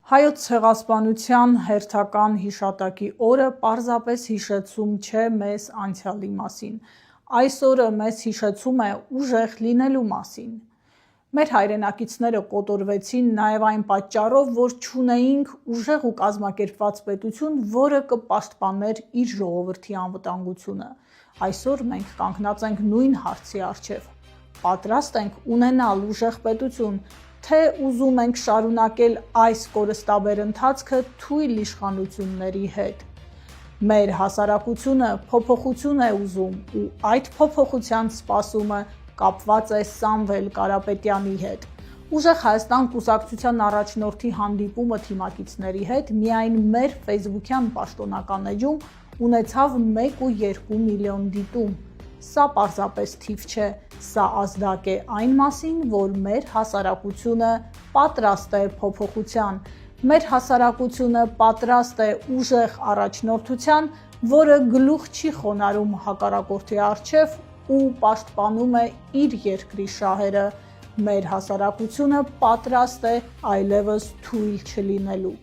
Հայոց ցեղասպանության հերթական հիշատակի օրը պարզապես հիշեցում չէ մեզ անցյալի մասին։ Այս օրը մեզ հիշեցում է ուժեղ լինելու մասին։ Մեր հայրենակիցները կոտորվեցին նաև այն պատճառով, որ չունեինք ուժեղ ու կազմակերպված պետություն, որը կպաշտպաներ իր ժողովրդի անվտանգությունը։ Այսօր մենք կանգնած ենք նույն հարցի առջև։ Պատրաստ ենք ունենալ ուժեղ պետություն, թե ուզում ենք շարունակել այս կորստաբեր ընթացքը թույլ իշխանությունների հետ։ Մեր հասարակությունը փոփոխություն է ուզում ու այդ փոփոխության սպասումը կապված է Սամվել Կարապետյանի հետ։ Ուժեղ Հայաստան կուսակցության առաջնորդի հանդիպումը թիմակիցների հետ միայն մեր ֆեյսբուքյան պաշտոնական էջում ունեցավ 1.2 միլիոն դիտում։ Սա պարզապես թիվ չէ, սա ազդակ է այն մասին, որ մեր հասարակությունը պատրաստ է փոփոխության, մեր հասարակությունը պատրաստ է ուժեղ առաջնորդության, որը գլուխ չի խոնարհում հակառակորդի առջև ու պաշտպանում է իր երկրի շահերը, մեր հասարակությունը պատրաստ է այլևս թույլ չլինելու։